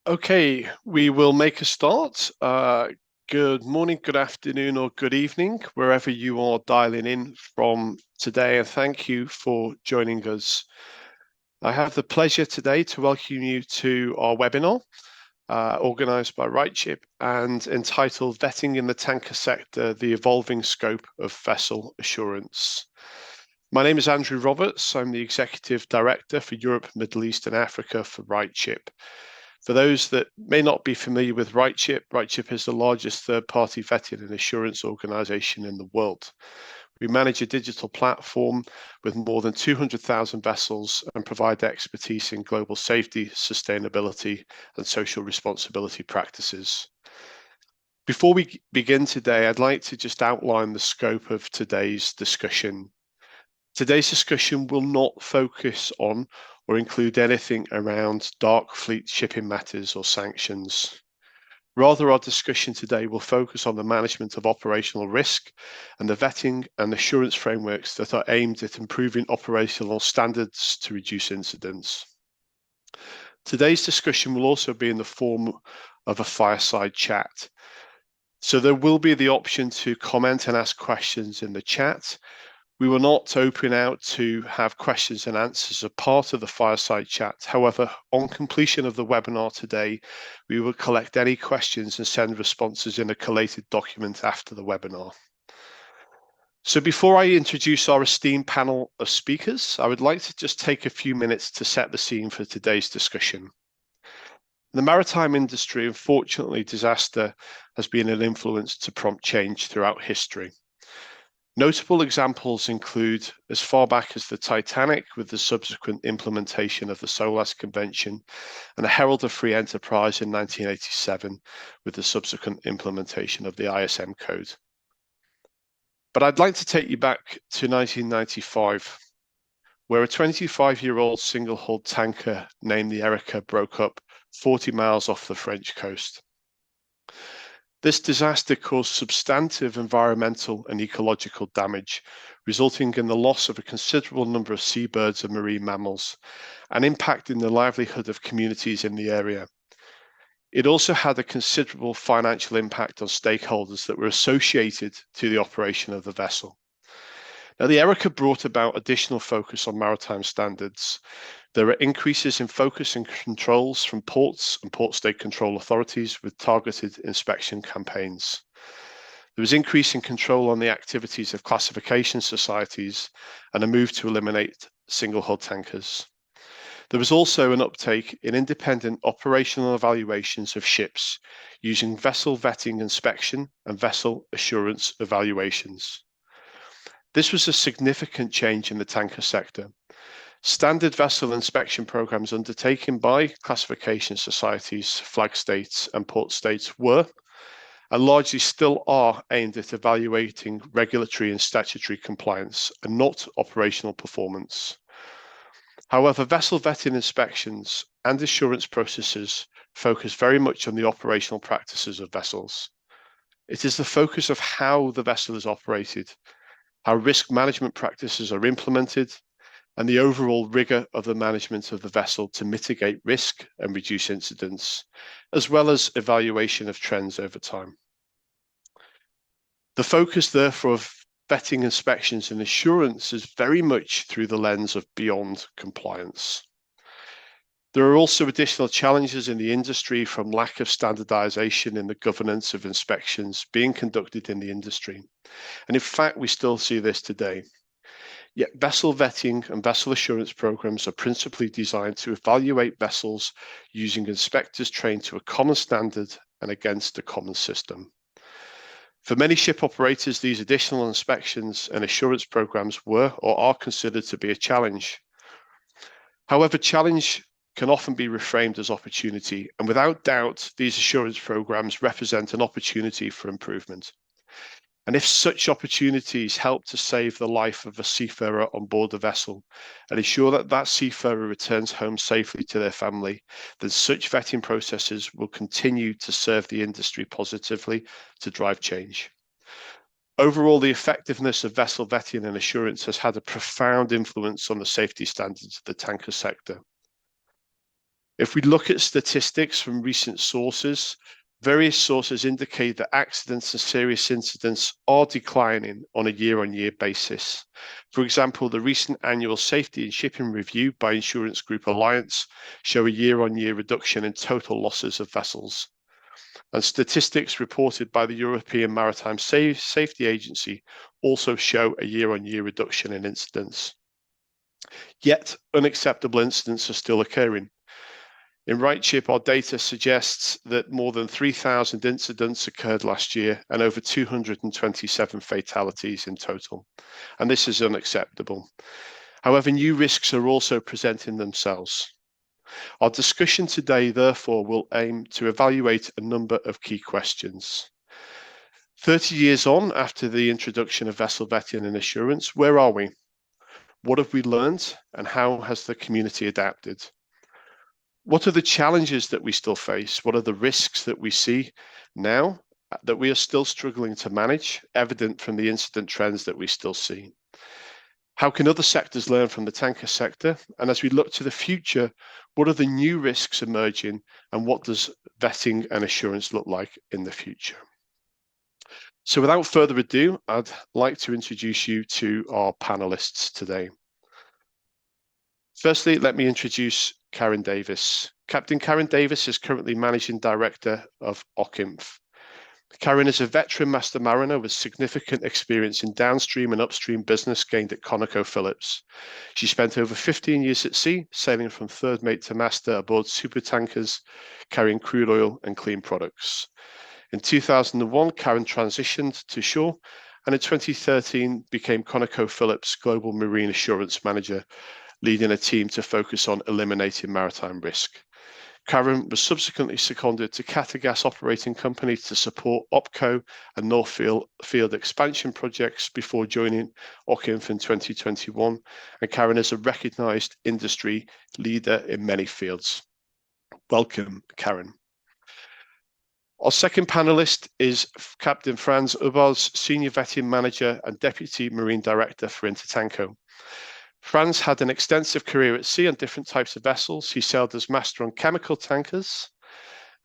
Okay, we will make a start. Good morning, good afternoon, or good evening, wherever you are dialing in from today, and thank you for joining us. I have the pleasure today to welcome you to our webinar, organised by RightShip and entitled Vetting in the Tanker Sector, the Evolving Scope of Vessel Assurance. My name is Andrew Roberts. I'm the Executive Director for Europe, Middle East and Africa for RightShip. For those that may not be familiar with RightShip, RightShip is the largest third-party vetting and assurance organisation in the world. We manage a digital platform with more than 200,000 vessels and provide expertise in global safety, sustainability, and social responsibility practices. Before we begin today, I'd like to just outline the scope of today's discussion. Today's discussion will not focus on or include anything around dark fleet shipping matters or sanctions. Rather, our discussion today will focus on the management of operational risk and the vetting and assurance frameworks that are aimed at improving operational standards to reduce incidents. Today's discussion will also be in the form of a fireside chat. So there will be the option to comment and ask questions in the chat. We will not open out to have questions and answers as part of the fireside chat. However, on completion of the webinar today, we will collect any questions and send responses in a collated document after the webinar. So before I introduce our esteemed panel of speakers, I would like to just take a few minutes to set the scene for today's discussion. In the maritime industry, unfortunately, disaster has been an influence to prompt change throughout history. Notable examples include as far back as the Titanic with the subsequent implementation of the SOLAS Convention and the Herald of Free Enterprise in 1987 with the subsequent implementation of the ISM Code. But I'd like to take you back to 1995, where a 25-year-old single-hull tanker named the Erika broke up 40 miles off the French coast. This disaster caused substantive environmental and ecological damage, resulting in the loss of a considerable number of seabirds and marine mammals, and impacting the livelihood of communities in the area. It also had a considerable financial impact on stakeholders that were associated to the operation of the vessel. Now, the Erika brought about additional focus on maritime standards. There are increases in focus and controls from ports and port state control authorities with targeted inspection campaigns. There was increasing control on the activities of classification societies and a move to eliminate single-hull tankers. There was also an uptake in independent operational evaluations of ships using vessel vetting inspection and vessel assurance evaluations. This was a significant change in the tanker sector. Standard vessel inspection programs undertaken by classification societies, flag states, and port states were, and largely still are, aimed at evaluating regulatory and statutory compliance and not operational performance. However, vessel vetting inspections and assurance processes focus very much on the operational practices of vessels. It is the focus of how the vessel is operated, how risk management practices are implemented, and the overall rigor of the management of the vessel to mitigate risk and reduce incidents, as well as evaluation of trends over time. The focus, therefore, of vetting inspections and assurance is very much through the lens of beyond compliance. There are also additional challenges in the industry from lack of standardization in the governance of inspections being conducted in the industry. And in fact, we still see this today. Yet vessel vetting and vessel assurance programs are principally designed to evaluate vessels using inspectors trained to a common standard and against a common system. For many ship operators, these additional inspections and assurance programs were or are considered to be a challenge. However, challenge can often be reframed as opportunity, and without doubt, these assurance programs represent an opportunity for improvement. And if such opportunities help to save the life of a seafarer on board a vessel and ensure that that seafarer returns home safely to their family, then such vetting processes will continue to serve the industry positively to drive change. Overall, the effectiveness of vessel vetting and assurance has had a profound influence on the safety standards of the tanker sector. If we look at statistics from recent sources, various sources indicate that accidents and serious incidents are declining on a year-on-year basis. For example, the recent annual safety in shipping review by Insurance Group Alliance show a year-on-year reduction in total losses of vessels. And statistics reported by the European Maritime Safety Agency also show a year-on-year reduction in incidents. Yet, unacceptable incidents are still occurring. In RightShip, our data suggests that more than 3,000 incidents occurred last year and over 227 fatalities in total. And this is unacceptable. However, new risks are also presenting themselves. Our discussion today, therefore, will aim to evaluate a number of key questions. 30 years on after the introduction of vessel vetting and assurance, where are we? What have we learned, and how has the community adapted? What are the challenges that we still face? What are the risks that we see now that we are still struggling to manage, evident from the incident trends that we still see? How can other sectors learn from the tanker sector? And as we look to the future, what are the new risks emerging, and what does vetting and assurance look like in the future? So without further ado, I'd like to introduce you to our panelists today. Firstly, let me introduce Karen Davis. Captain Karen Davis is currently Managing Director of OCIMF. Karen is a veteran master mariner with significant experience in downstream and upstream business gained at ConocoPhillips. She spent over 15 years at sea, sailing from third mate to master aboard supertankers, carrying crude oil and clean products. In 2001, Karen transitioned to shore, and in 2013 became ConocoPhillips Global Marine Assurance Manager, leading a team to focus on eliminating maritime risk. Karen was subsequently seconded to Qatargas Operating Company to support OPCO and North Field expansion projects before joining OCIMF in 2021, and Karen is a recognised industry leader in many fields. Welcome, Karen. Our second panellist is Captain Frans Ubaghs, Senior Vetting Manager and Deputy Marine Director for INTERTANKO. Frans had an extensive career at sea on different types of vessels. He sailed as master on chemical tankers.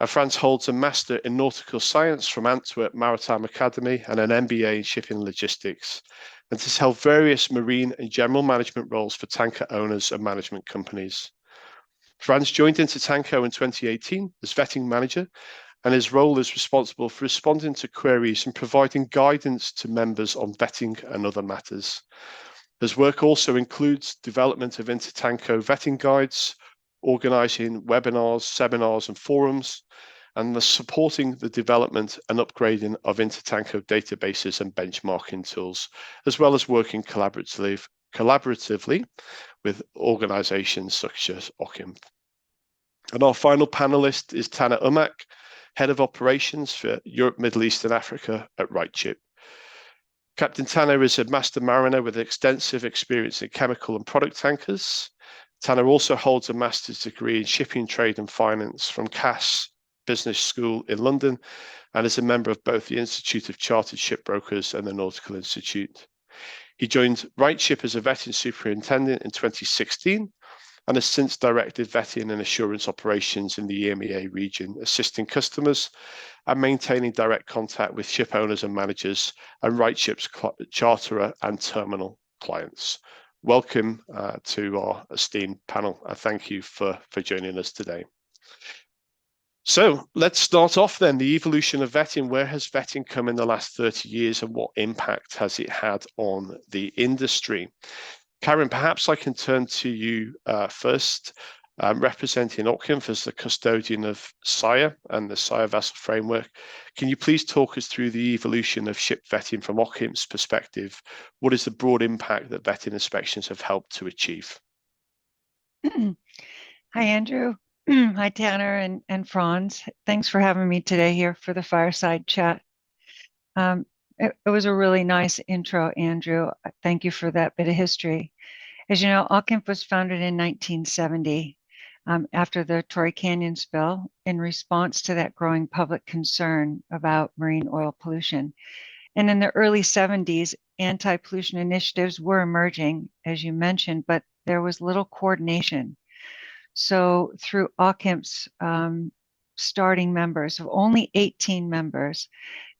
Frans holds a Master in Nautical Science from Antwerp Maritime Academy and an MBA in Shipping Logistics, and has held various marine and general management roles for tanker owners and management companies. Frans joined INTERTANKO in 2018 as vetting manager, and his role is responsible for responding to queries and providing guidance to members on vetting and other matters. His work also includes development of INTERTANKO vetting guides, organising webinars, seminars and forums, and supporting the development and upgrading of INTERTANKO databases and benchmarking tools, as well as working collaboratively with organisations such as OCIMF. And our final panellist is Tanner Umac, Head of Operations for Europe, Middle East and Africa at RightShip. Captain Tanner is a master mariner with extensive experience in chemical and product tankers. Tanner also holds a master's degree in shipping, trade and finance from Cass Business School in London, and is a member of both the Institute of Chartered Shipbrokers and the Nautical Institute. He joined RightShip as a vetting superintendent in 2016 and has since directed vetting and assurance operations in the EMEA region, assisting customers and maintaining direct contact with ship owners and managers and RightShip's charterer and terminal clients. Welcome to our esteemed panel, and thank you for joining us today. So let's start off then, the evolution of vetting. Where has vetting come in the last 30 years and what impact has it had on the industry? Karen, perhaps I can turn to you first, representing OCIMF as the custodian of SIRE and the SIRE vessel framework. Can you please talk us through the evolution of ship vetting from OCIMF's perspective? What is the broad impact that vetting inspections have helped to achieve? Hi, Andrew. Hi, Tanner and Frans. Thanks for having me today here for the fireside chat. It was a really nice intro, Andrew. Thank you for that bit of history. As you know, OCIMF was founded in 1970 after the Torrey Canyon spill in response to that growing public concern about marine oil pollution. And in the early 70s, anti-pollution initiatives were emerging, as you mentioned, but there was little coordination. So through OCIMF's starting members of only 18 members,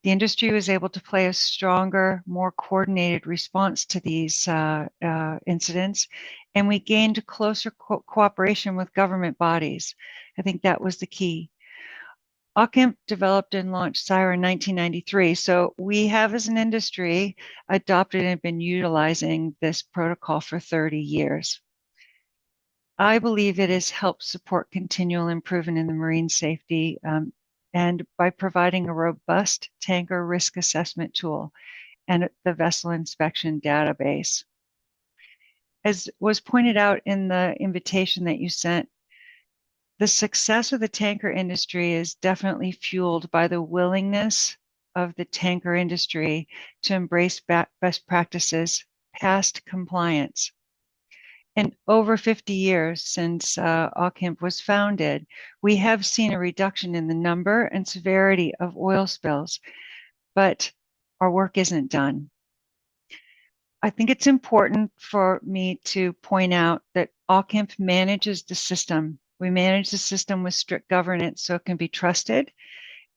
the industry was able to play a stronger, more coordinated response to these incidents, and we gained closer cooperation with government bodies. I think that was the key. OCIMF developed and launched SIRE in 1993, so we have, as an industry, adopted and been utilizing this protocol for 30 years. I believe it has helped support continual improvement in the marine safety and by providing a robust tanker risk assessment tool and the vessel inspection database. As was pointed out in the invitation that you sent, the success of the tanker industry is definitely fueled by the willingness of the tanker industry to embrace best practices past compliance. In over 50 years since OCIMF was founded, we have seen a reduction in the number and severity of oil spills, but our work isn't done. I think it's important for me to point out that OCIMF manages the system. We manage the system with strict governance so it can be trusted,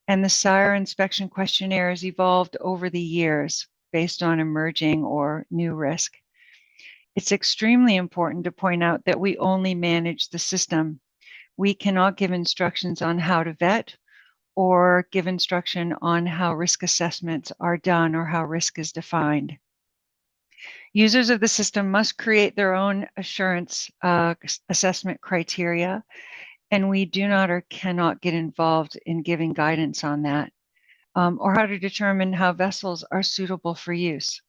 and the SIRE inspection questionnaire has evolved over the years based on emerging or new risk. It's extremely important to point out that we only manage the system. We cannot give instructions on how to vet or give instruction on how risk assessments are done or how risk is defined. Users of the system must create their own assurance assessment criteria, and we do not or cannot get involved in giving guidance on that or how to determine how vessels are suitable for use.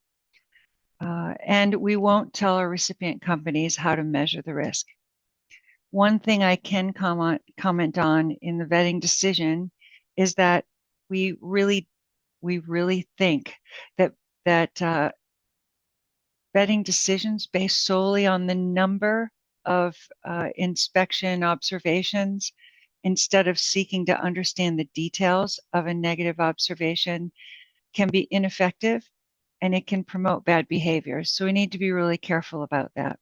And we won't tell our recipient companies how to measure the risk. One thing I can comment on in the vetting decision is that we really think that vetting decisions based solely on the number of inspection observations instead of seeking to understand the details of a negative observation can be ineffective, and it can promote bad behaviors. So we need to be really careful about that.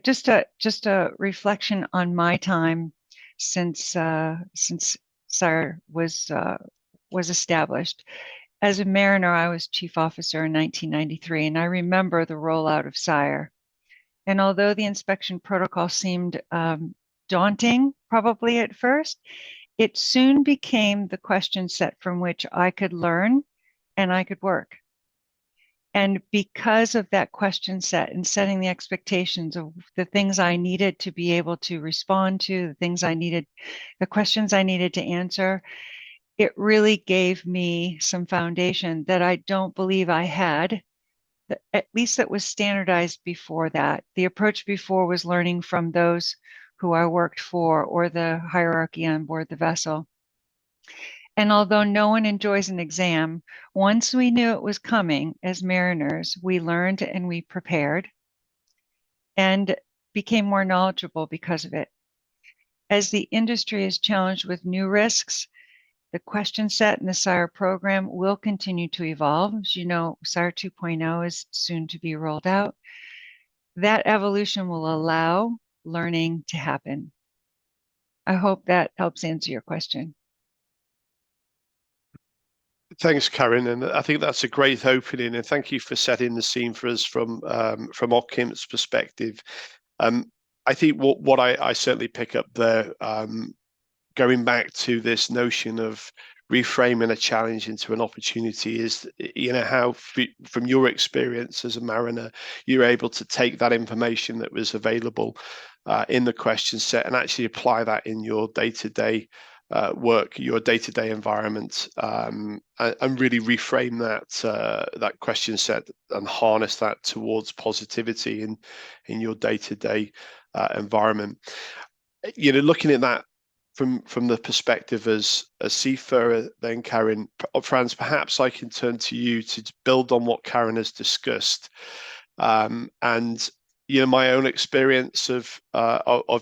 Just a reflection on my time since SIRE was established. As a mariner, I was chief officer in 1993, and I remember the rollout of SIRE. And although the inspection protocol seemed daunting, probably at first, it soon became the question set from which I could learn and I could work. And because of that question set and setting the expectations of the things I needed to be able to respond to, the questions I needed to answer, it really gave me some foundation that I don't believe I had, at least that was standardized before that. The approach before was learning from those who I worked for or the hierarchy on board the vessel. And although no one enjoys an exam, once we knew it was coming as mariners, we learned and we prepared and became more knowledgeable because of it. As the industry is challenged with new risks, the question set in the SIRE program will continue to evolve. As you know, SIRE 2.0 is soon to be rolled out. That evolution will allow learning to happen. I hope that helps answer your question. Thanks, Karen, and I think that's a great opening, and thank you for setting the scene for us from OCIMF's perspective. I think what I certainly pick up there, going back to this notion of reframing a challenge into an opportunity, is how from your experience as a mariner, you're able to take that information that was available in the question set and actually apply that in your day-to-day work, your day-to-day environment, and really reframe that question set and harness that towards positivity in your day-to-day environment. Looking at that from the perspective as a seafarer, then Karen, Frans, perhaps I can turn to you to build on what Karen has discussed, and my own experience of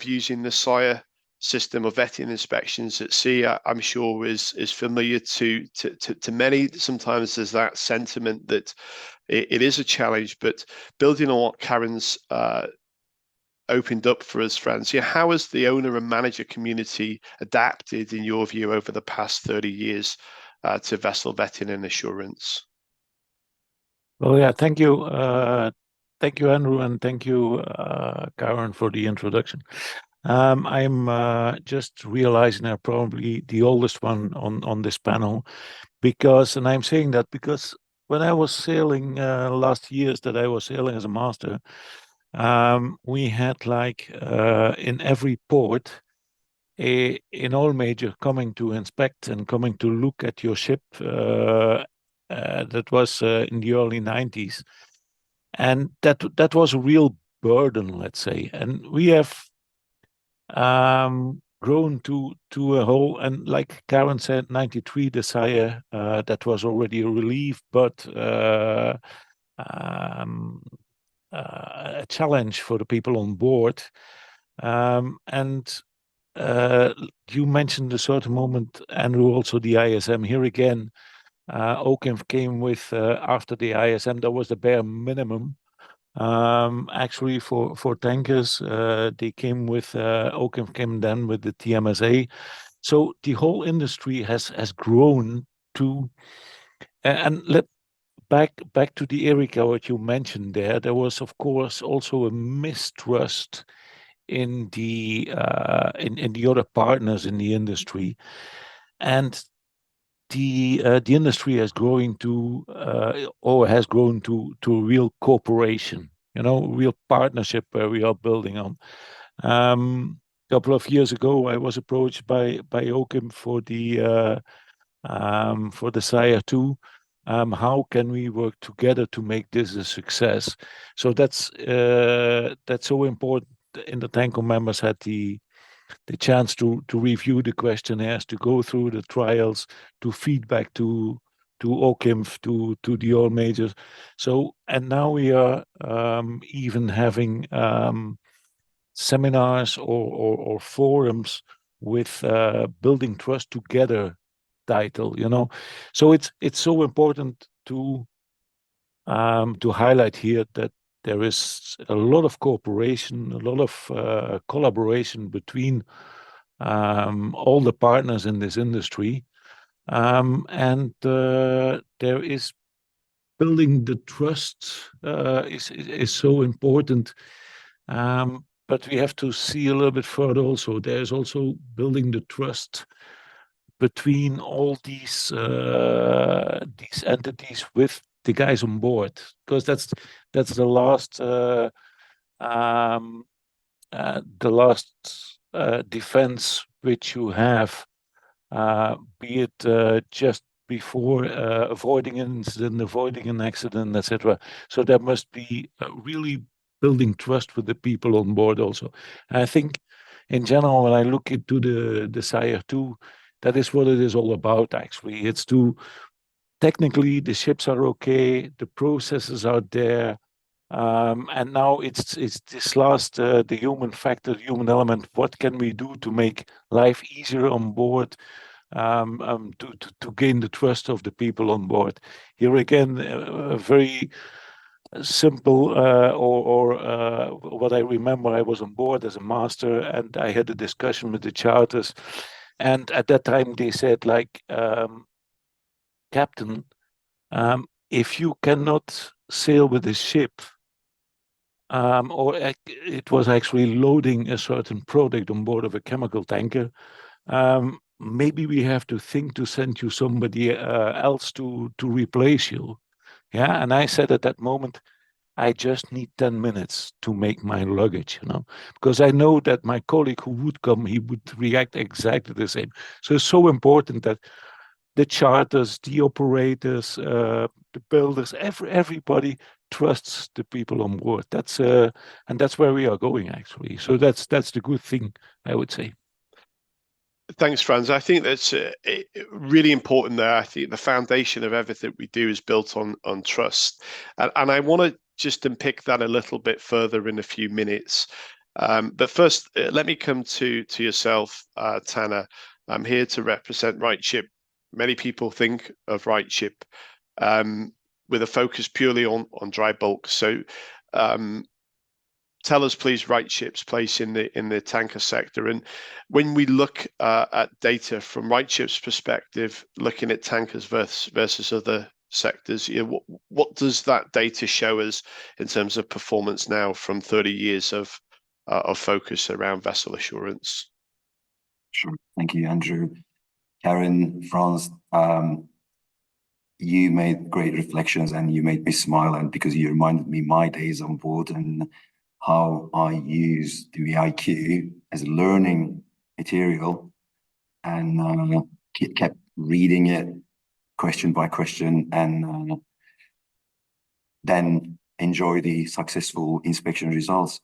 using the SIRE system of vetting inspections at sea, I'm sure is familiar to many. Sometimes there's that sentiment that it is a challenge, but building on what Karen's opened up for us, Frans. Yeah, how has the owner and manager community adapted, in your view, over the past 30 years to vessel vetting and assurance? Well, yeah, thank you. Thank you, Andrew, and thank you, Karen, for the introduction. I'm just realizing I'm probably the oldest one on this panel and I'm saying that because when I was sailing last years that I was sailing as a master, we had like in every port, in all major coming to inspect and coming to look at your ship. That was in the early 90s. And that was a real burden, let's say. And we have grown to a whole, and like Karen said, 93 Desire, that was already a relief, but a challenge for the people on board. And you mentioned a certain moment, Andrew, also the ISM. Here again, OCIMF came with, after the ISM, that was the bare minimum. Actually, for tankers, they came with, OCIMF came then with the TMSA. So the whole industry has grown to, and back to the Erika, what you mentioned there was of course also a mistrust in the other partners in the industry, and the industry has growing to or has grown to real cooperation, real partnership where we are building on. A couple of years ago, I was approached by OCIMF for the Sire 2. How can we work together to make this a success? So that's so important. INTERTANKO members had the chance to review the questionnaires, to go through the trials, to feedback to OCIMF, to the oil majors. So, and now we are even having seminars or forums with building trust together title, So it's so important to highlight here that there is a lot of cooperation, a lot of collaboration between all the partners in this industry. And there is building the trust is so important. But we have to see a little bit further also. There's also building the trust between all these entities with the guys on board, because that's the last defense which you have, be it just before avoiding an incident, avoiding an accident, etc. So there must be really building trust with the people on board also. And I think in general, when I look into the Sire 2, that is what it is all about, actually. It's to, technically, the ships are okay, the processes are there, and now it's this last, the human factor, human element. What can we do to make life easier on board, to gain the trust of the people on board? Here again, a very simple, or what I remember, I was on board as a master, and I had a discussion with the charters, and at that time they said, like, Captain, if you cannot sail with a ship, or it was actually loading a certain product on board of a chemical tanker, maybe we have to think to send you somebody else to replace you. Yeah, and I said at that moment, I just need 10 minutes to make my luggage, because I know that my colleague who would come, he would react exactly the same. So it's so important that the charters, the operators, the builders, everybody trusts the people on board. And that's where we are going, actually. So that's the good thing, I would say. Thanks, Frans. I think that's really important there. I think the foundation of everything we do is built on trust. And I want to just unpick that a little bit further in a few minutes. But first, let me come to yourself, Tanner. I'm here to represent RightShip. Many people think of RightShip with a focus purely on dry bulk. So tell us, please, RightShip's place in the tanker sector. And when we look at data from RightShip's perspective, looking at tankers versus other sectors, what does that data show us in terms of performance now from 30 years of focus around vessel assurance? Sure. Thank you, Andrew. Karen, Frans, you made great reflections and you made me smile, and because you reminded me my days on board and how I used the VIQ as a learning material and kept reading it question by question and then enjoy the successful inspection results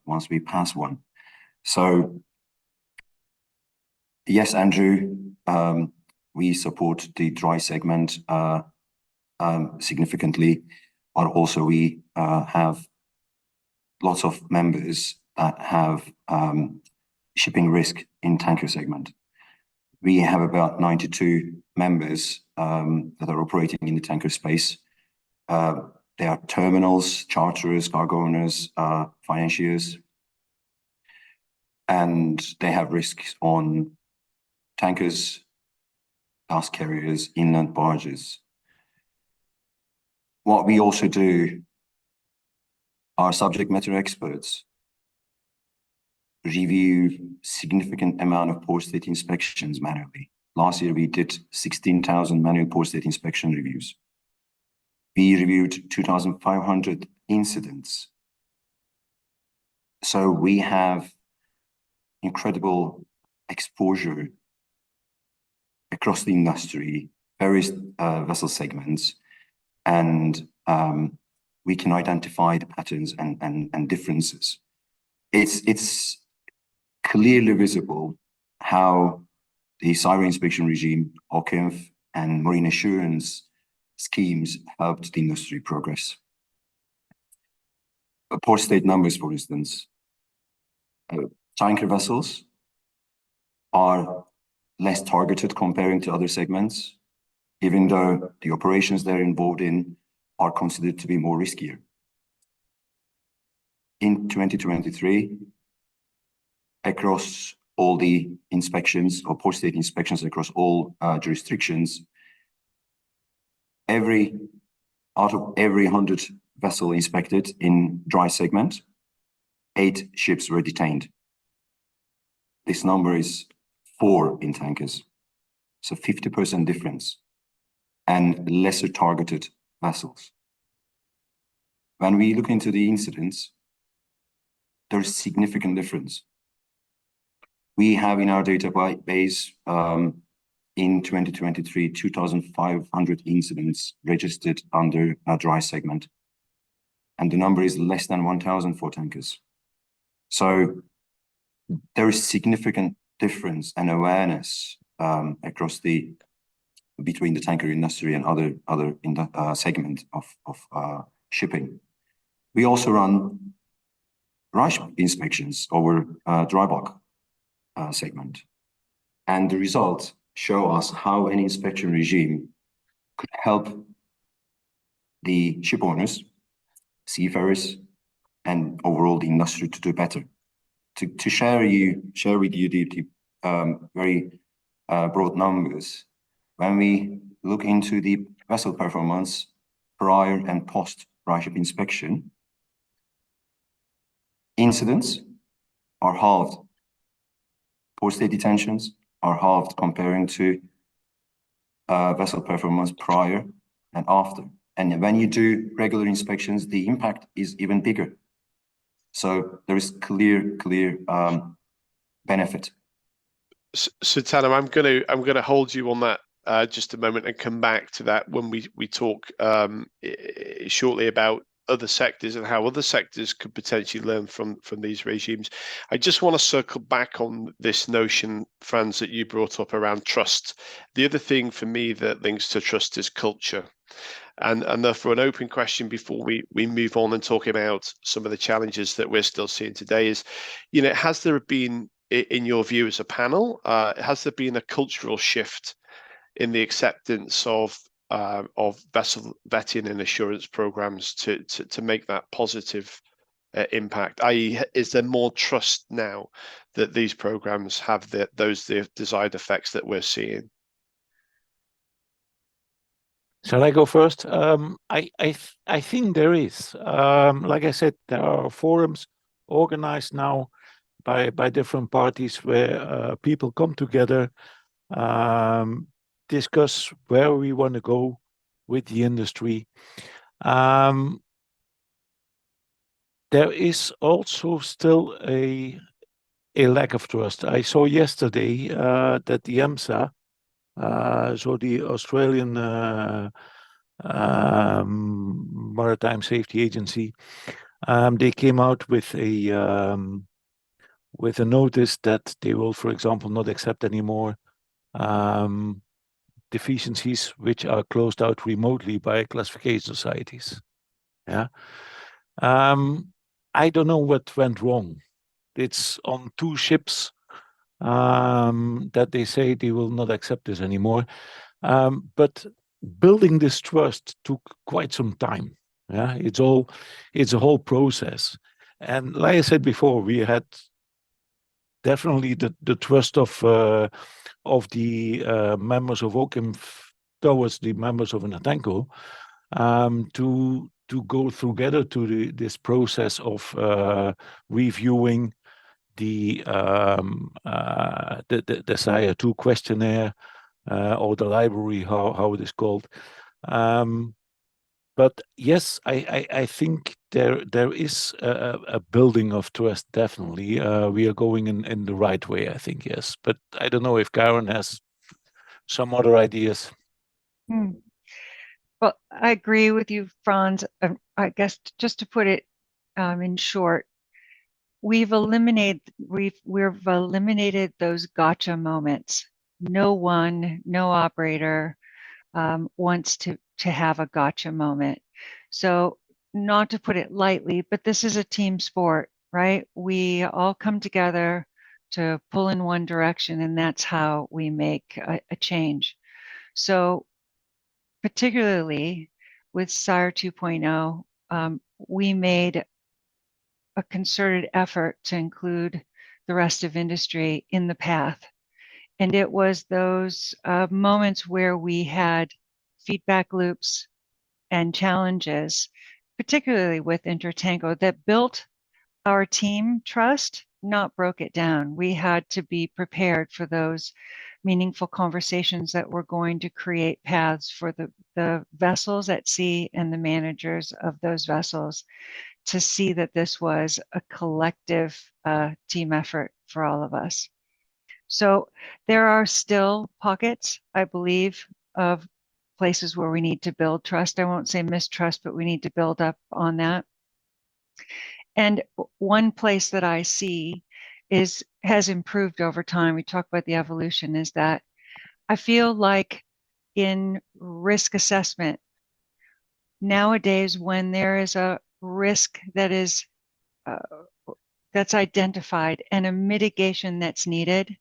once we pass one. So yes, Andrew, we support the dry segment significantly, but also we have lots of members that have shipping risk in tanker segment. We have about 92 members that are operating in the tanker space. They are terminals, charterers, cargo owners, financiers, and they have risks on tankers, gas carriers, inland barges. What we also do, our subject matter experts review significant amount of port state inspections manually. Last year, we did 16,000 manual port state inspection reviews. We reviewed 2,500 incidents. So we have incredible exposure across the industry, various vessel segments, and we can identify the patterns and differences. It's clearly visible how the cyber inspection regime, OCIMF, and marine assurance schemes helped the industry progress. Port state numbers, for instance, tanker vessels are less targeted comparing to other segments, even though the operations they're involved in are considered to be more riskier. In 2023, across all the inspections or port state inspections across all jurisdictions, out of every 100 vessel inspected in dry segment, 8 ships were detained. This number is 4 in tankers, so 50% difference, and lesser targeted vessels. When we look into the incidents, there's significant difference. We have in our database in 2023, 2,500 incidents registered under a dry segment, and the number is less than 1,000 for tankers. So there is significant difference and awareness across between the tanker industry and other segment of shipping. We also run RightShip inspections over dry bulk segment, and the results show us how an inspection regime could help the ship owners, seafarers, and overall the industry to do better. To share with you the very broad numbers, when we look into the vessel performance prior and post RightShip inspection, incidents are halved. Port state detentions are halved comparing to vessel performance prior and after. And when you do regular inspections, the impact is even bigger. So there is clear benefit. So Tanner, I'm gonna hold you on that just a moment and come back to that when we talk shortly about other sectors and how other sectors could potentially learn from these regimes. I just want to circle back on this notion, Frans, that you brought up around trust. The other thing for me that links to trust is culture. And therefore, an open question before we move on and talk about some of the challenges that we're still seeing today is, has there been, in your view as a panel, has there been a cultural shift in the acceptance of vessel vetting and assurance programs to make that positive impact? I.e., is there more trust now that these programs have the desired effects that we're seeing? Shall I go first? I think there is. Like I said, there are forums organized now by different parties where people come together, discuss where we want to go with the industry. There is also still a lack of trust. I saw yesterday that the EMSA, so the Australian Maritime Safety Agency, they came out with a notice that they will, for example, not accept anymore deficiencies which are closed out remotely by classification societies. Yeah. I don't know what went wrong. It's on 2 ships that they say they will not accept this anymore. But building this trust took quite some time. Yeah, it's a whole process. And like I said before, we had definitely the trust of the members of OCIMF towards the members of INTERTANKO to go together to this process of reviewing the SIA 2 questionnaire or the library, how it is called. But yes, I think there is a building of trust, definitely. We are going in the right way, I think, yes. But I don't know if Karen has some other ideas. Well, I agree with you, Frans. I guess just to put it in short, we've eliminated those gotcha moments. No operator wants to have a gotcha moment. So not to put it lightly, but this is a team sport, right? We all come together to pull in one direction, and that's how we make a change. So particularly with SIRE 2.0, we made a concerted effort to include the rest of industry in the path. And it was those moments where we had feedback loops and challenges, particularly with INTERTANKO, that built our team trust, not broke it down. We had to be prepared for those meaningful conversations that were going to create paths for the vessels at sea and the managers of those vessels to see that this was a collective team effort for all of us. So there are still pockets, I believe, of places where we need to build trust. I won't say mistrust, but we need to build up on that. And one place that I see has improved over time, we talk about the evolution, is that I feel like in risk assessment, nowadays when there is a risk that is that's identified and a mitigation that's needed,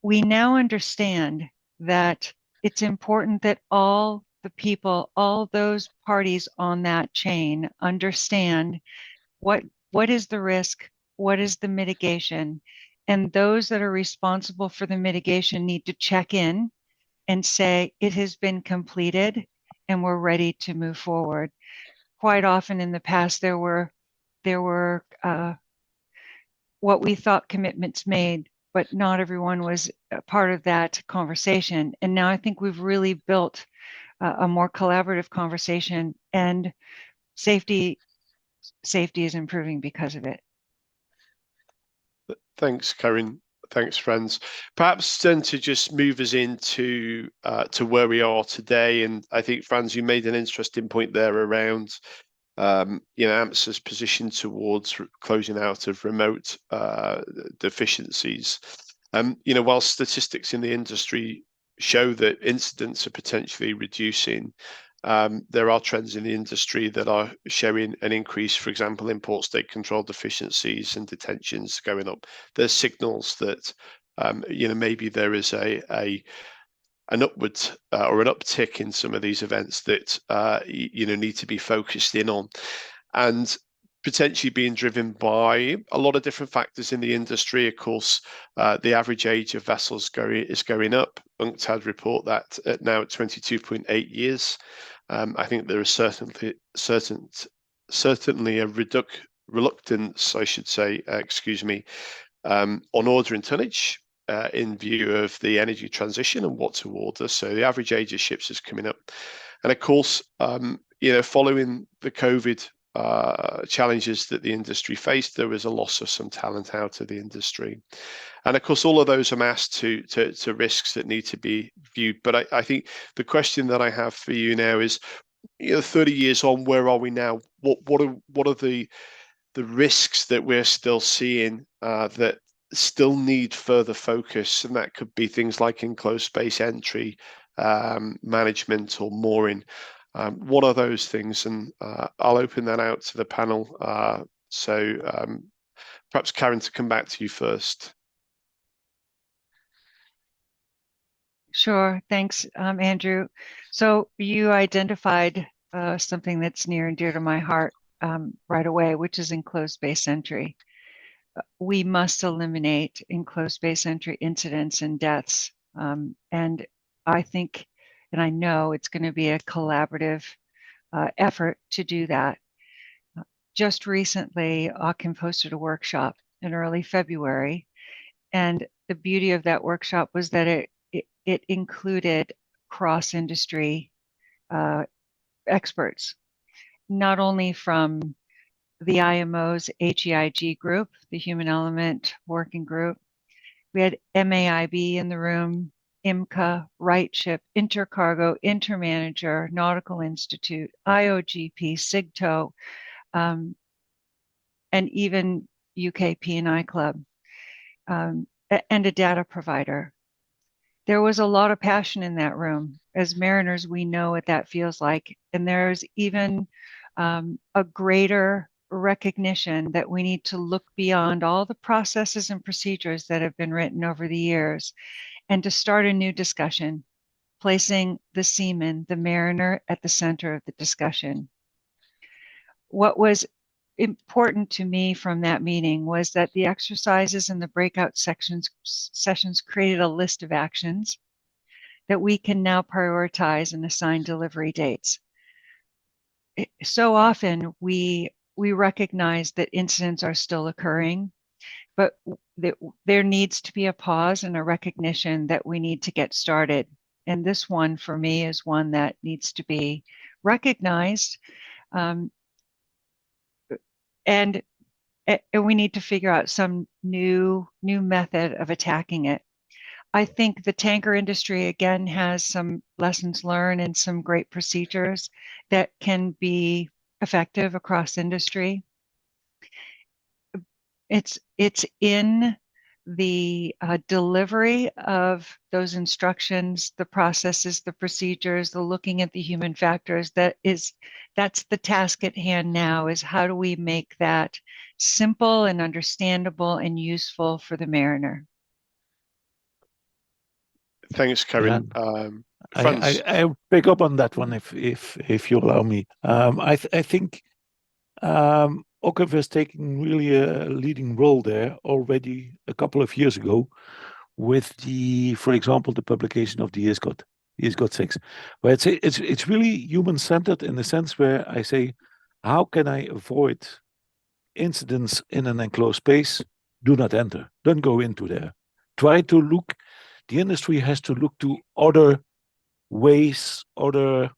we now understand that it's important that all the people, all those parties on that chain understand what is the risk, what is the mitigation, and those that are responsible for the mitigation need to check in and say it has been completed and we're ready to move forward. Quite often in the past, there were what we thought commitments made, but not everyone was a part of that conversation. And now I think we've really built a more collaborative conversation, and safety is improving because of it. Thanks, Karen. Thanks, Frans. Perhaps then to just move us into to where we are today, and I think, Frans, you made an interesting point there around AMSA's position towards closing out of remote deficiencies. While statistics in the industry show that incidents are potentially reducing, there are trends in the industry that are showing an increase, for example, in port state control deficiencies and detentions going up. There's signals that maybe there is an upward or an uptick in some of these events that need to be focused in on. And potentially being driven by a lot of different factors in the industry. Of course, the average age of vessels is going up. UNCTAD report that now at 22.8 years. I think there is certainly a reluctance, I should say, on ordering tonnage in view of the energy transition and what to order. So the average age of ships is coming up, and of course, following the COVID challenges that the industry faced, there was a loss of some talent out of the industry, and of course, all of those are masked to risks that need to be viewed. But I think the question that I have for you now is, 30 years on, where are we now? What are the risks that we're still seeing that still need further focus? And that could be things like enclosed space entry, management, or mooring. What are those things? And I'll open that out to the panel. Perhaps Karen, to come back to you first. Sure, thanks, Andrew. So you identified something that's near and dear to my heart right away, which is enclosed space entry. We must eliminate enclosed space entry incidents and deaths. And I think, and I know it's going to be a collaborative effort to do that. Just recently, OCIMF hosted a workshop in early February. And the beauty of that workshop was that it included cross-industry experts, not only from the IMO's HEIG group, the Human Element Working Group. We had MAIB in the room, IMCA, RightShip, INTERTANKO, Intermanager, Nautical Institute, IOGP, SIGTO, and even UK P&I Club, and a data provider. There was a lot of passion in that room. As mariners, we know what that feels like. And there's even a greater recognition that we need to look beyond all the processes and procedures that have been written over the years and to start a new discussion, placing the seaman, the mariner, at the center of the discussion. What was important to me from that meeting was that the exercises and the breakout sessions created a list of actions that we can now prioritize and assign delivery dates. So often we recognize that incidents are still occurring, but there needs to be a pause and a recognition that we need to get started. And this one for me is one that needs to be recognized. And we need to figure out some new method of attacking it. I think the tanker industry, again, has some lessons learned and some great procedures that can be effective across industry. It's in the delivery of those instructions, the processes, the procedures, the looking at the human factors. That's the task at hand now, is how do we make that simple and understandable and useful for the mariner? Thanks, Karen. Frans. I pick up on that one if you allow me. I think OCIMF is taking really a leading role there already a couple of years ago with for example, the publication of the ESCOT 6, where it's really human-centered in the sense where I say, how can I avoid incidents in an enclosed space? Do not enter. Don't go into there. Try to look. The industry has to look to other ways, other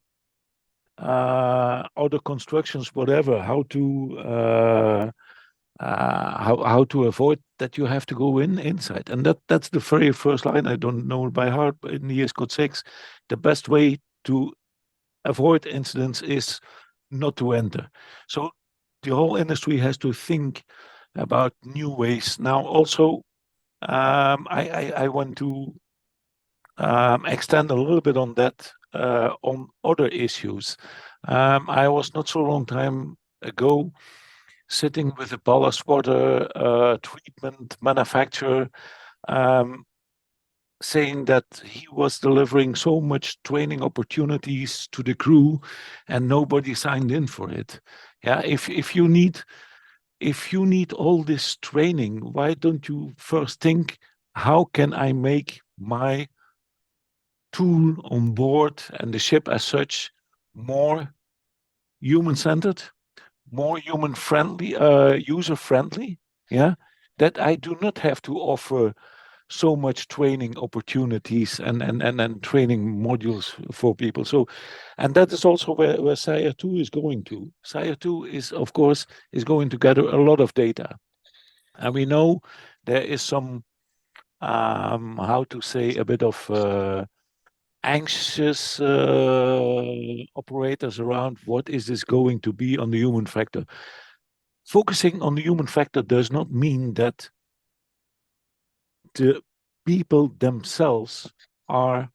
constructions, whatever, how to avoid that you have to go inside. And that's the very first line. I don't know it by heart, but in the ESCOT 6, the best way to avoid incidents is not to enter. So the whole industry has to think about new ways. Now also, I want to extend a little bit on that, on other issues. I was not so long time ago sitting with a ballast water treatment manufacturer, saying that he was delivering so much training opportunities to the crew and nobody signed in for it. Yeah, if you need if you need all this training, why don't you first think, how can I make my tool on board and the ship as such more human-centered, more human-friendly, user-friendly, yeah, that I do not have to offer so much training opportunities and training modules for people. So, and that is also where SIRE 2 is going to. SIRE 2 is, of course, is going to gather a lot of data. And we know there is some, how to say, a bit of anxious operators around what is this going to be on the human factor. Focusing on the human factor does not mean that the people themselves are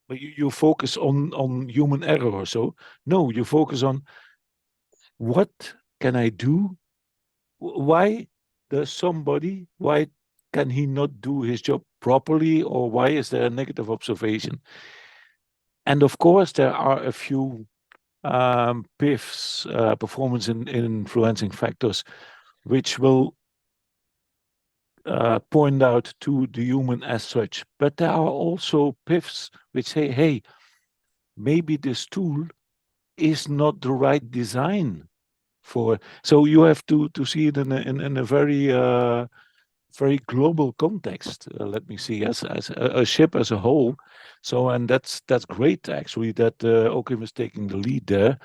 you focus on human error or so. No, you focus on what can I do? Why why can he not do his job properly, or why is there a negative observation? And of course, there are a few PIFs, performance influencing factors, which will point out to the human as such. But there are also PIFs which say, hey, maybe this tool is not the right design for. So you have to see it in a very global context. Let me see, as a ship as a whole. So, and that's great actually that OCIMF is taking the lead there,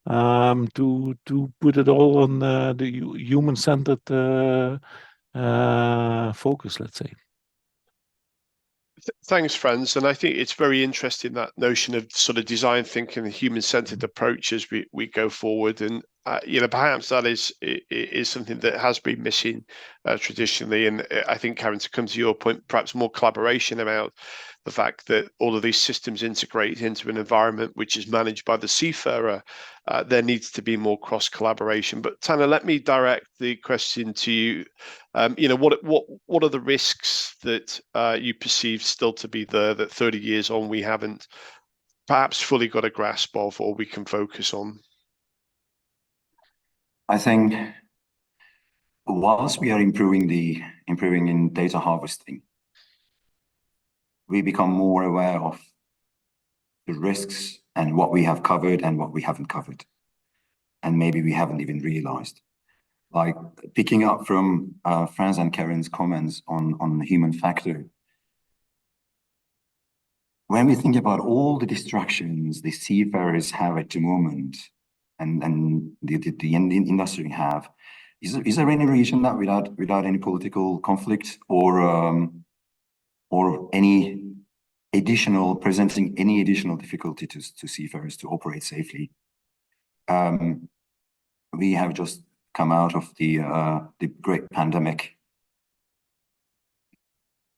to put it all on the human-centered focus, let's say. Thanks, Frans. And I think it's very interesting, that notion of sort of design thinking and human-centered approach as we go forward. And perhaps that is something that has been missing traditionally. And I think, Karen, to come to your point, perhaps more collaboration about the fact that all of these systems integrate into an environment which is managed by the seafarer. There needs to be more cross collaboration. But Tanner, let me direct the question to you. What are the risks that you perceive still to be there, that 30 years on we haven't perhaps fully got a grasp of, or we can focus on? I think whilst we are improving in data harvesting, we become more aware of the risks and what we have covered and what we haven't covered, and maybe we haven't even realized. Like picking up from Frans and Karen's comments on the human factor. When we think about all the distractions the seafarers have at the moment, and the industry have, is there any region that without any political conflict or any presenting any additional difficulty to seafarers to operate safely? We have just come out of the great pandemic.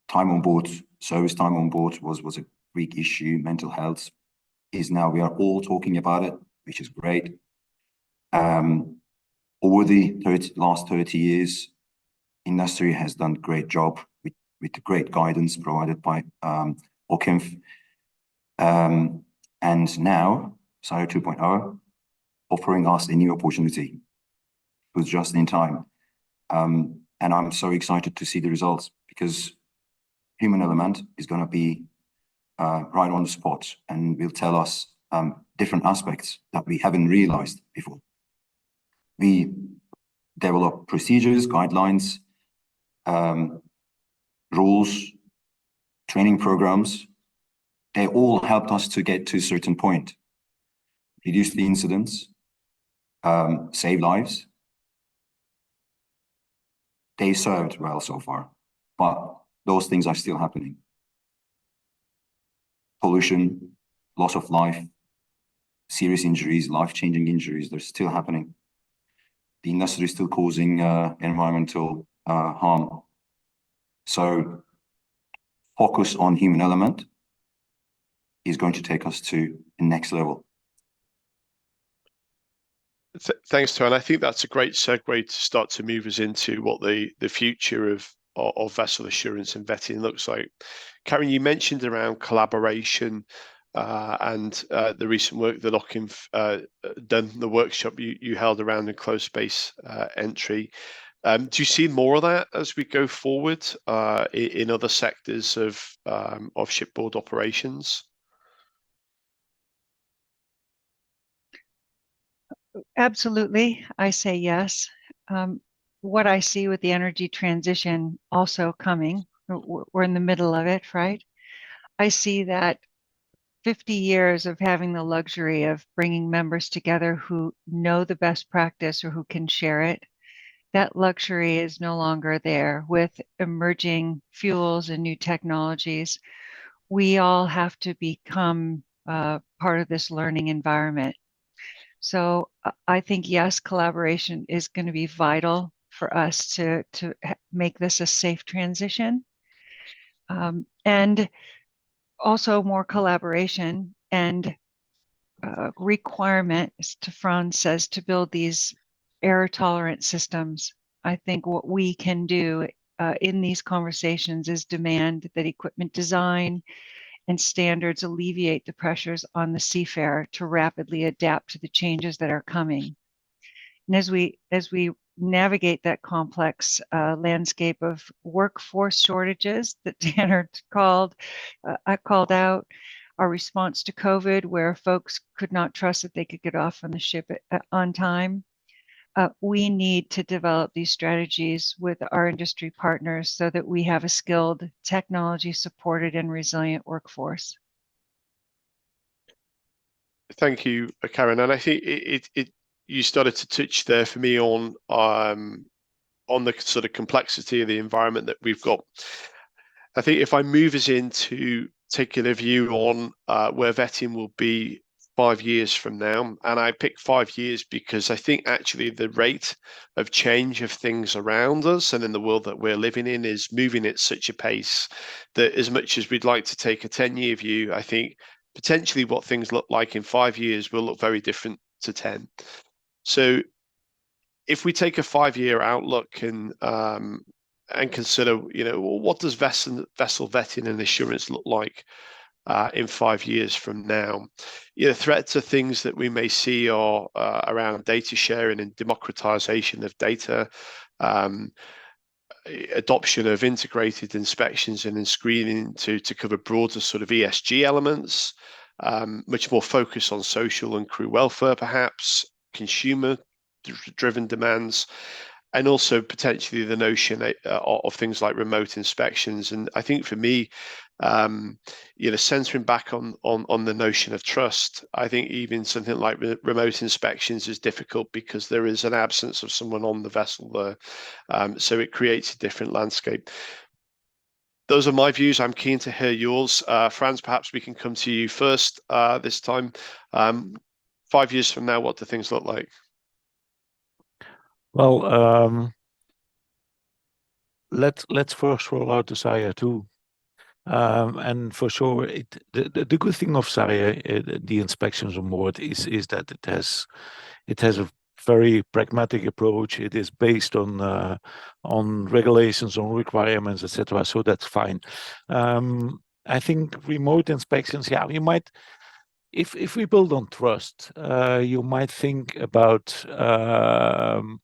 Time on board, service time on board was a big issue. Mental health is now, we are all talking about it, which is great. Over the last 30 years, industry has done a great job with the great guidance provided by OCIMF. And now, SIRE 2.0 offering us a new opportunity. It was just in time. And I'm so excited to see the results, because human element is going to be right on the spot and will tell us different aspects that we haven't realized before. We develop procedures, guidelines, rules, training programs. They all helped us to get to a certain point, reduce the incidents, save lives. They served well so far, but those things are still happening. Pollution, loss of life, serious injuries, life-changing injuries, they're still happening. The industry is still causing environmental harm. So focus on human element is going to take us to the next level. Thanks, Tony. I think that's a great segue to start to move us into what the future of vessel assurance and vetting looks like. Karen, you mentioned around collaboration and the recent work that OCIMF done, the workshop you held around enclosed space entry. Do you see more of that as we go forward in other sectors of shipboard operations? Absolutely, I say yes. What I see with the energy transition also coming, we're in the middle of it, right? I see that 50 years of having the luxury of bringing members together who know the best practice or who can share it, that luxury is no longer there. With emerging fuels and new technologies, we all have to become part of this learning environment. So I think, yes, collaboration is going to be vital for us to make this a safe transition. And also more collaboration and requirement, as Frans says, to build these error tolerant systems. I think what we can do in these conversations is demand that equipment design and standards alleviate the pressures on the seafarer to rapidly adapt to the changes that are coming. And as we navigate that complex landscape of workforce shortages that Tanner called out, our response to COVID, where folks could not trust that they could get off on the ship on time, we need to develop these strategies with our industry partners so that we have a skilled, technology-supported, and resilient workforce. Thank you, Karen. And I think you started to touch there for me on the sort of complexity of the environment that we've got. I think if I move us into taking a view on where vetting will be 5 years from now, and I pick 5 years because I think actually the rate of change of things around us and in the world that we're living in is moving at such a pace that as much as we'd like to take a 10-year view, I think potentially what things look like in 5 years will look very different to 10. So if we take a 5-year outlook and consider, what does vessel vetting and assurance look like in 5 years from now? Threats to things that we may see are around data sharing and democratization of data, adoption of integrated inspections and screening to cover broader sort of ESG elements, much more focus on social and crew welfare, perhaps, consumer-driven demands, and also potentially the notion of things like remote inspections. And I think for me, centering back on the notion of trust, I think even something like remote inspections is difficult because there is an absence of someone on the vessel there. So it creates a different landscape. Those are my views. I'm keen to hear yours. Frans, perhaps we can come to you first this time. 5 years from now, what do things look like? Well, let's first roll out the SIRE 2. And for sure, the good thing of SIRE, the inspections on board, is that it has a very pragmatic approach. It is based on regulations, on requirements, etc. So that's fine. I think remote inspections, yeah, we might. If we build on trust, you might think about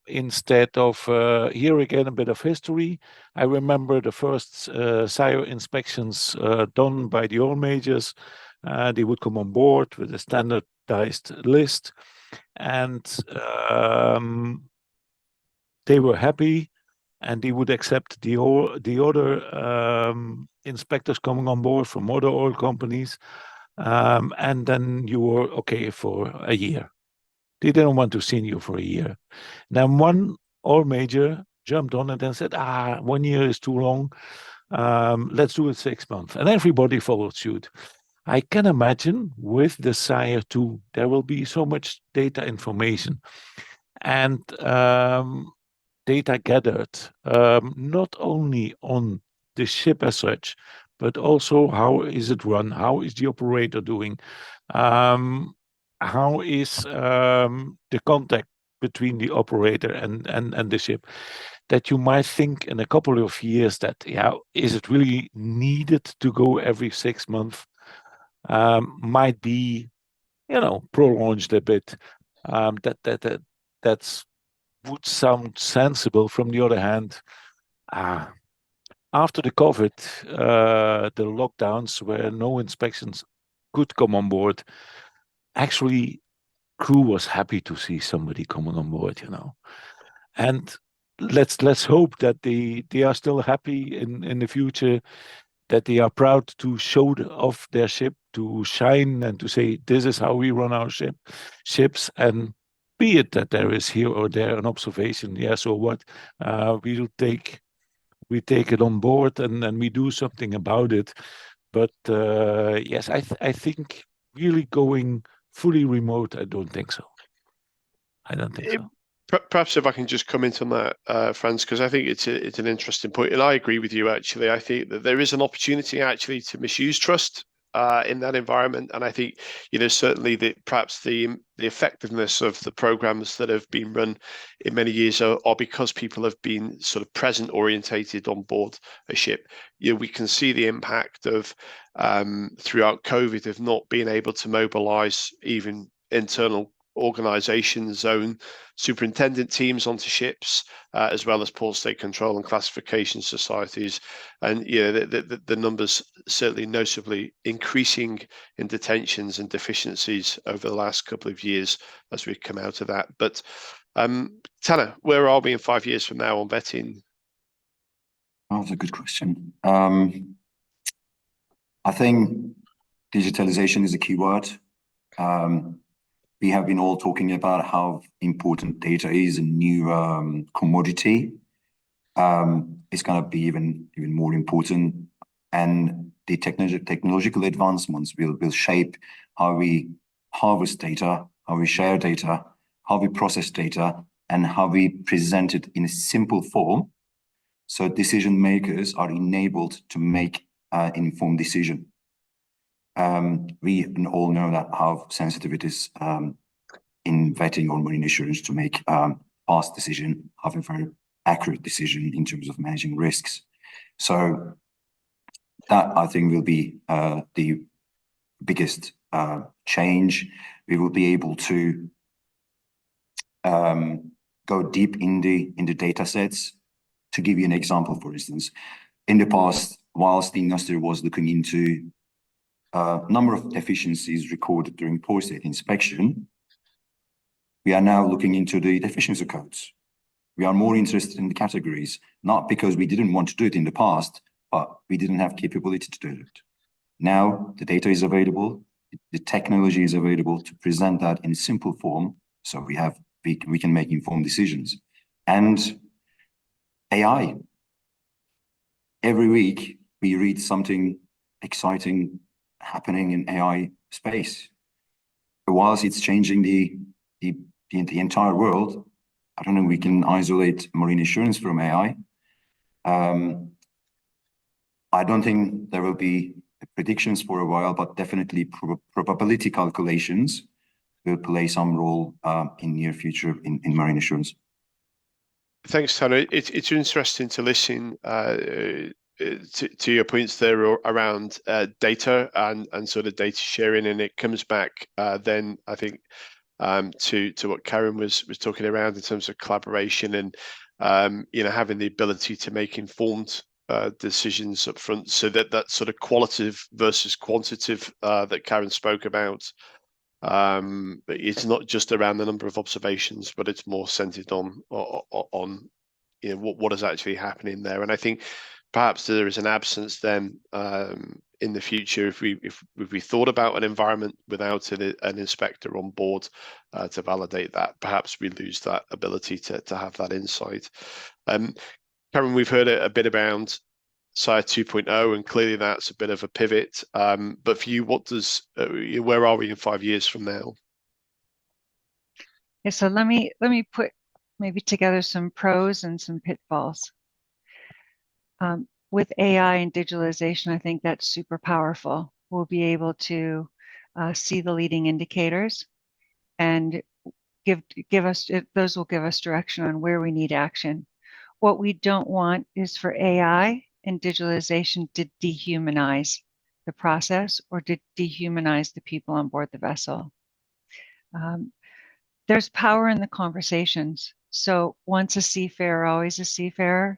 instead of here again a bit of history. I remember the first SIRE inspections done by the oil majors. They would come on board with a standardized list, and they were happy, and they would accept the other inspectors coming on board from other oil companies. And then you were okay for a year. They didn't want to see you for a year. Then one oil major jumped on it and said, 1 year is too long. Let's do it 6 months. And everybody followed suit. I can imagine with the SIRE 2, there will be so much data information and data gathered, not only on the ship as such, but also how is it run? How is the operator doing? How is the contact between the operator and the ship? That you might think in a couple of years that, is it really needed to go every 6 months? might be, prolonged a bit. That's would sound sensible. From the other hand, after the COVID, the lockdowns where no inspections could come on board, actually, crew was happy to see somebody coming on board, And let's hope that they are still happy in the future, that they are proud to show off their ship, to shine and to say, this is how we run our ships. And be it that there is here or there an observation, yes or what, we take it on board and we do something about it. But yes, I think really going fully remote, I don't think so. I don't think so. Perhaps if I can just comment on that, Frans, because I think it's an interesting point, and I agree with you. Actually, I think that there is an opportunity actually to misuse trust in that environment, and I think certainly perhaps the effectiveness of the programs that have been run in many years are because people have been sort of present orientated on board a ship. We can see the impact of throughout COVID of not being able to mobilize even internal organizations' own superintendent teams onto ships, as well as port state control and classification societies, and the numbers certainly noticeably increasing in detentions and deficiencies over the last couple of years as we've come out of that. But Tanner, where are we in 5 years from now on vetting? Oh, that's a good question. I think digitalization is a key word. We have been all talking about how important data is, a new commodity. It's going to be even more important, and the technological advancements will shape how we harvest data, how we share data, how we process data, and how we present it in a simple form, so decision makers are enabled to make an informed decision. We all know that how sensitive it is in vetting or marine insurance to make fast decision, have a very accurate decision in terms of managing risks. So that, I think, will be the biggest change. We will be able to go deep in the data sets. To give you an example, for instance, in the past, whilst the industry was looking into number of deficiencies recorded during port state inspection, we are now looking into the deficiency codes. We are more interested in the categories, not because we didn't want to do it in the past, but we didn't have capability to do it. Now the data is available, the technology is available to present that in a simple form, so we can make informed decisions. And AI. Every week we read something exciting happening in AI space. But whilst it's changing the entire world, I don't know, we can isolate marine insurance from AI. I don't think there will be predictions for a while, but definitely probability calculations will play some role in near future in marine insurance. Thanks, Tanner. It's interesting to listen to your points there around data and sort of data sharing, and it comes back then I think to what Karen was talking around in terms of collaboration and having the ability to make informed decisions up front, so that sort of qualitative versus quantitative that Karen spoke about. But it's not just around the number of observations, but it's more centered on what is actually happening there. And I think perhaps there is an absence then in the future if we thought about an environment without an inspector on board to validate that. Perhaps we lose that ability to have that insight. Karen, we've heard a bit about SIRE 2.0, and clearly that's a bit of a pivot. But for you, where are we in 5 years from now? Yeah, so let me put maybe together some pros and some pitfalls. With AI and digitalization, I think that's super powerful. We'll be able to see the leading indicators and those will give us direction on where we need action. What we don't want is for AI and digitalization to dehumanize the process or to dehumanize the people on board the vessel. There's power in the conversations. So once a seafarer, always a seafarer.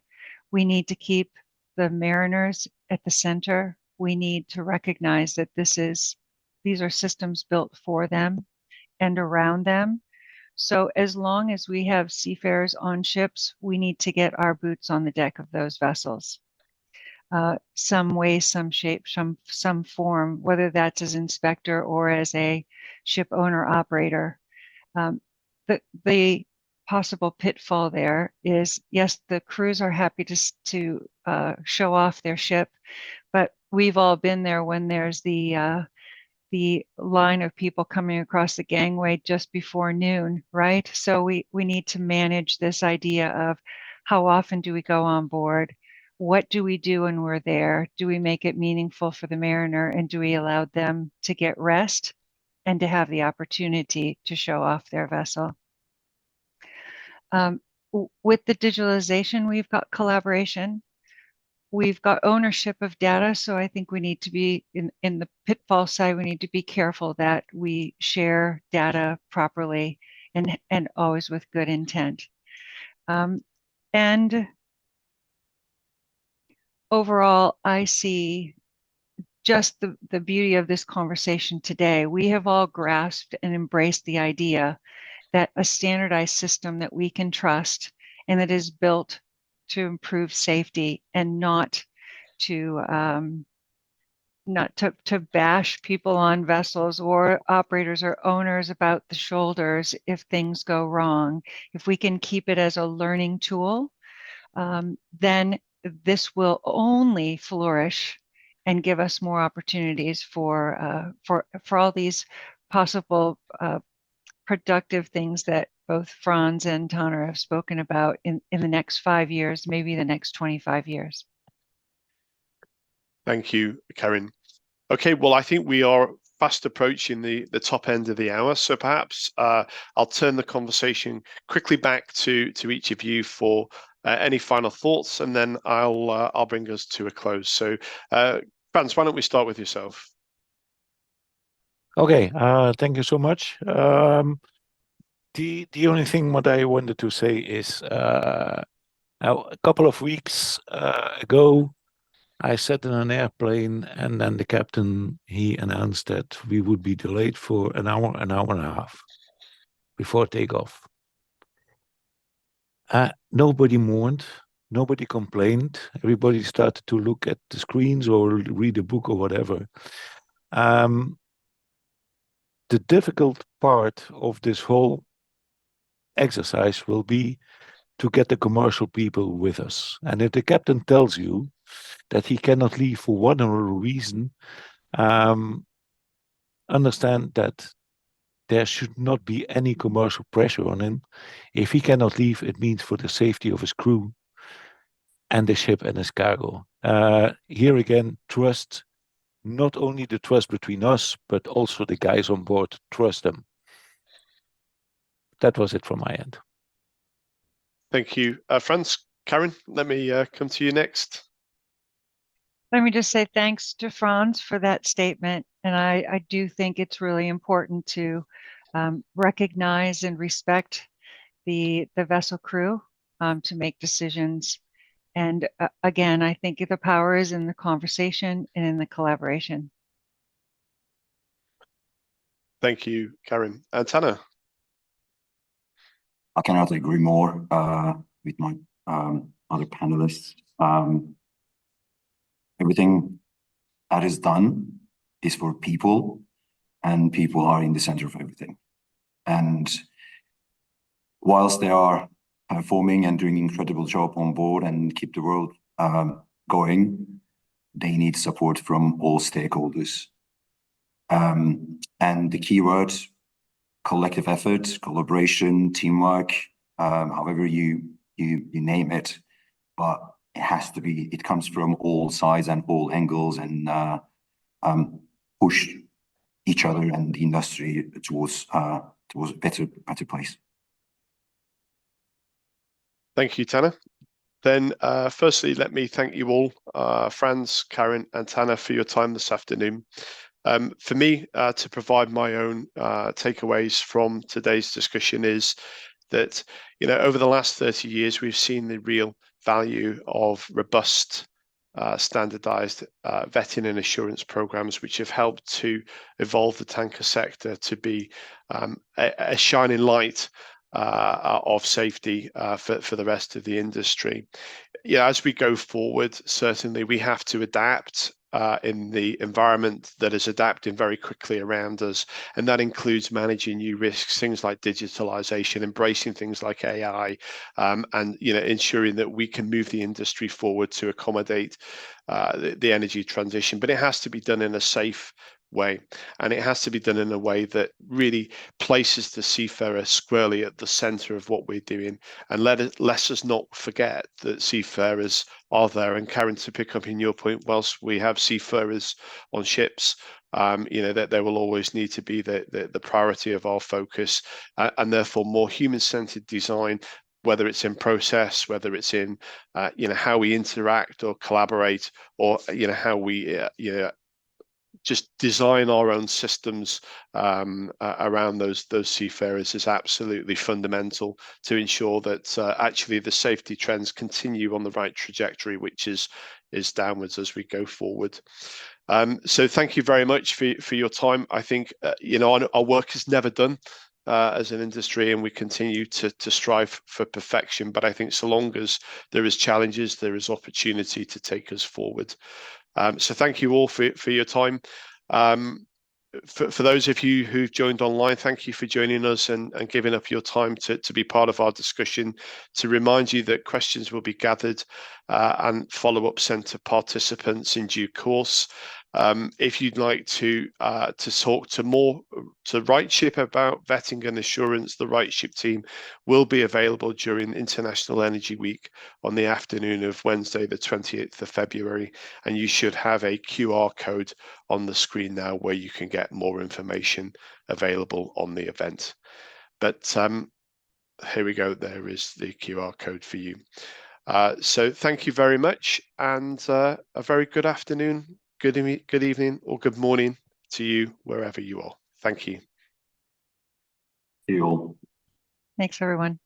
We need to keep the mariners at the center. We need to recognize that these are systems built for them and around them. So as long as we have seafarers on ships, we need to get our boots on the deck of those vessels. Some way, some shape, some form, whether that's as inspector or as a ship owner operator. The possible pitfall there is, yes, the crews are happy to show off their ship, but we've all been there when there's the line of people coming across the gangway just before noon, right? So we need to manage this idea of how often do we go on board? What do we do when we're there? Do we make it meaningful for the mariner, and do we allow them to get rest and to have the opportunity to show off their vessel? With the digitalization, we've got collaboration. We've got ownership of data, so I think we need to be, in the pitfall side, we need to be careful that we share data properly and always with good intent. And overall, I see just the beauty of this conversation today. We have all grasped and embraced the idea that a standardized system that we can trust and that is built to improve safety and not to bash people on vessels or operators or owners about the shoulders if things go wrong. If we can keep it as a learning tool, then this will only flourish and give us more opportunities for all these possible productive things that both Frans and Tanner have spoken about in the next 5 years, maybe the next 25 years. Thank you, Karin. Okay, well, I think we are fast approaching the top end of the hour, so perhaps I'll turn the conversation quickly back to each of you for any final thoughts, and then I'll bring us to a close. So, Frans, why don't we start with yourself? Okay, thank you so much. The only thing what I wanted to say is now a couple of weeks ago, I sat in an airplane, and then the captain, he announced that we would be delayed for an hour and a half before takeoff. Nobody mourned, nobody complained. Everybody started to look at the screens or read a book or whatever. The difficult part of this whole exercise will be to get the commercial people with us. And if the captain tells you that he cannot leave for whatever reason, understand that there should not be any commercial pressure on him. If he cannot leave, it means for the safety of his crew and the ship and his cargo. Here again, trust, not only the trust between us, but also the guys on board, trust them. That was it from my end. Thank you. Frans, Karin, let me come to you next. Let me just say thanks to Frans for that statement. And I do think it's really important to recognize and respect the vessel crew to make decisions. And again, I think the power is in the conversation and in the collaboration. Thank you, Karin. Tanner? I cannot agree more with my other panelists. Everything that is done is for people, and people are in the center of everything. And whilst they are performing and doing an incredible job on board and keep the world going, they need support from all stakeholders. And the key words, collective effort, collaboration, teamwork, however you name it, but it has to be, it comes from all sides and all angles, and push each other and the industry towards a better place. Thank you, Tanner. then firstly, let me thank you all, Frans, Karen, and Tanner, for your time this afternoon. For me, to provide my own takeaways from today's discussion is that, over the last 30 years, we've seen the real value of robust, standardized vetting and assurance programs, which have helped to evolve the tanker sector to be a shining light of safety for the rest of the industry. As we go forward, certainly we have to adapt in the environment that is adapting very quickly around us, and that includes managing new risks, things like digitalization, embracing things like AI, and ensuring that we can move the industry forward to accommodate the energy transition. But it has to be done in a safe way, and it has to be done in a way that really places the seafarer squarely at the center of what we're doing, and let us not forget that seafarers are there. And Karen, to pick up in your point, whilst we have seafarers on ships, that there will always need to be the priority of our focus, and therefore more human-centered design, whether it's in process, whether it's in how we interact or collaborate, or how we just design our own systems around those seafarers is absolutely fundamental to ensure that actually the safety trends continue on the right trajectory, which is downwards as we go forward. So thank you very much for your time. I think our work is never done as an industry, and we continue to strive for perfection. But I think so long as there is challenges, there is opportunity to take us forward. So thank you all for your time. For those of you who've joined online, thank you for joining us and giving up your time to be part of our discussion. To remind you that questions will be gathered and follow-up sent to participants in due course. If you'd like to talk to RightShip about vetting and assurance, the RightShip team will be available during International Energy Week on the afternoon of Wednesday, the 28th of February, and you should have a QR code on the screen now where you can get more information available on the event. But here we go, there is the QR code for you. So thank you very much, and a very good afternoon, good evening, or good morning to you wherever you are. Thank you. See you all. Thanks, everyone.